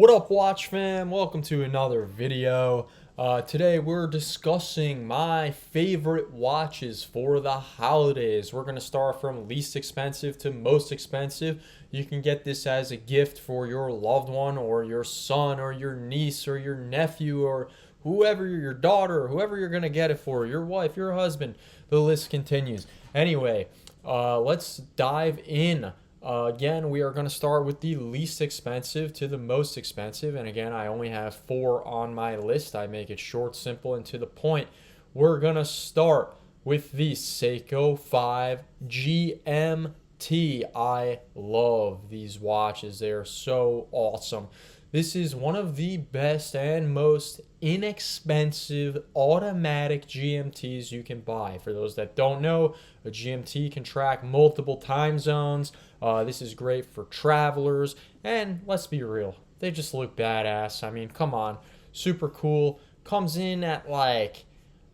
What up, Watch fam? Welcome to another video. Today we're discussing my favorite watches for the holidays. We're going to start from least expensive to most expensive. You can get this as a gift for your loved one or your son or your niece or your nephew or whoever, your daughter, or whoever you're going to get it for, your wife, your husband. The list continues. Anyway, let's dive in. Again, we are going to start with the least expensive to the most expensive. And again, I only have four on my list. I make it short, simple, and to the point. We're going to start with the Seiko GMT. I love these watches. They are so awesome. This is one of the best and most inexpensive automatic GMTs you can buy. For those that don't know, a GMT can track multiple time zones. This is great for travelers, and let's be real, they just look badass. I mean, come on, super cool. Comes in at I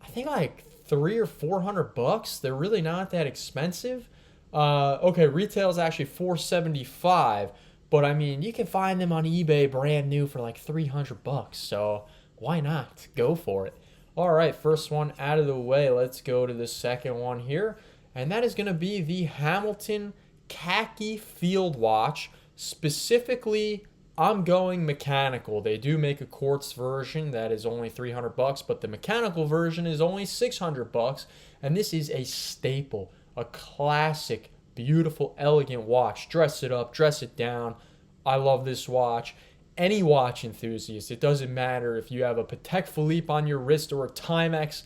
think like $300 or $400. They're really not that expensive. Okay, retail is actually $475. But I mean, you can find them on eBay brand new for like $300. So why not? Go for it. All right, first one out of the way. Let's go to the second one here. And that is going to be the Hamilton Khaki Field Watch. Specifically, I'm going mechanical. They do make a quartz version that is only $300, but the mechanical version is only $600. And this is a staple, a classic, beautiful, elegant watch. Dress it up, dress it down. I love this watch. Any watch enthusiast, it doesn't matter if you have a Patek Philippe on your wrist or a Timex,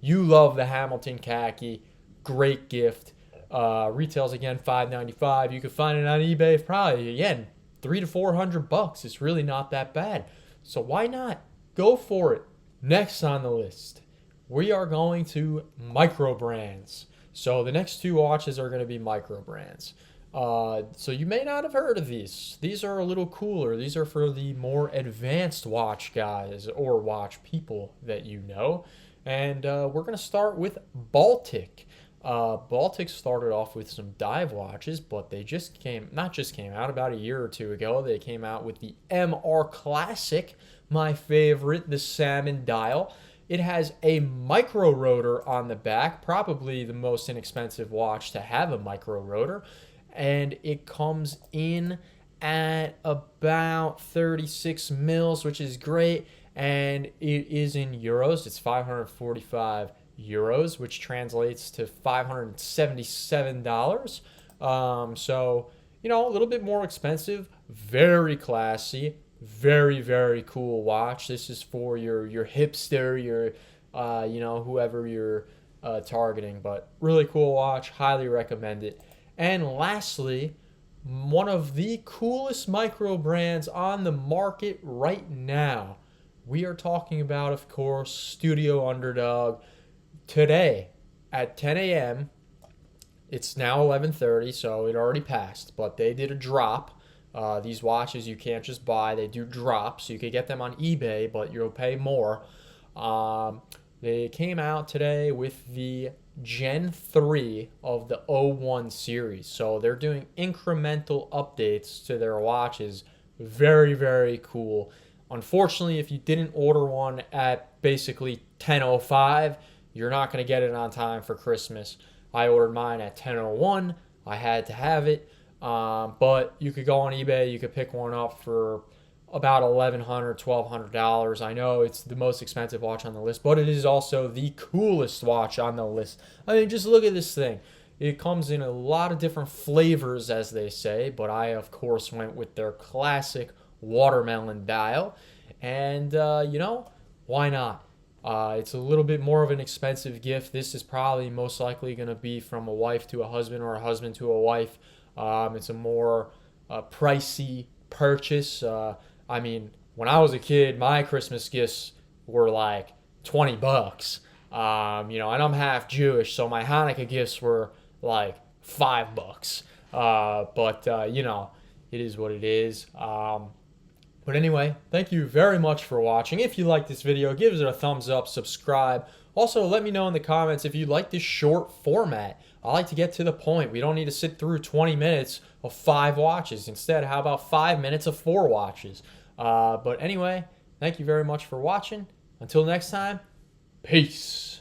you love the Hamilton Khaki. Great gift. Retails again $595. You can find it on eBay for probably again $300 to $400. It's really not that bad. So why not? Go for it. Next on the list, we are going to micro brands. So the next two watches are going to be micro brands. So you may not have heard of these. These are a little cooler. These are for the more advanced watch guys or watch people that you know. And we're going to start with Baltic. Baltic started off with some dive watches, but they not just came out about a year or two ago. They came out with the MR Classic, my favorite, the salmon dial. It has a micro rotor on the back, probably the most inexpensive watch to have a micro rotor. And it comes in at about 36 mils, which is great. And it is in euros. It's 545 euros, which translates to $577. So, a little bit more expensive, very classy. Very, very cool watch. This is for your hipster, your whoever you're targeting, but really cool watch. Highly recommend it. And lastly, one of the coolest micro brands on the market right now. We are talking about, of course, Studio Underdog. Today at 10 a.m. It's now 11:30, so it already passed, but they did a drop. These watches you can't just buy. They do drops. You can get them on eBay, but you'll pay more. They came out today with the Gen 3 of the 01 series. So they're doing incremental updates to their watches. Very, very cool. Unfortunately, if you didn't order one at basically 10:05, you're not going to get it on time for Christmas. I ordered mine at 10:01. I had to have it. But you could go on eBay, you could pick one up for about $1,100, $1,200. I know it's the most expensive watch on the list, but it is also the coolest watch on the list. I mean, just look at this thing. It comes in a lot of different flavors, as they say, but I, of course, went with their classic watermelon dial. And, why not? It's a little bit more of an expensive gift. This is probably most likely going to be from a wife to a husband or a husband to a wife. It's a more pricey purchase. I mean, when I was a kid, my Christmas gifts were like $20. And I'm half Jewish, so my Hanukkah gifts were like $5. It is what it is. But anyway, thank you very much for watching. If you like this video, give it a thumbs up, subscribe. Also, let me know in the comments if you like this short format. I like to get to the point. We don't need to sit through 20 minutes of 5 watches. Instead, how about 5 minutes of 4 watches? But anyway, thank you very much for watching. Until next time, peace.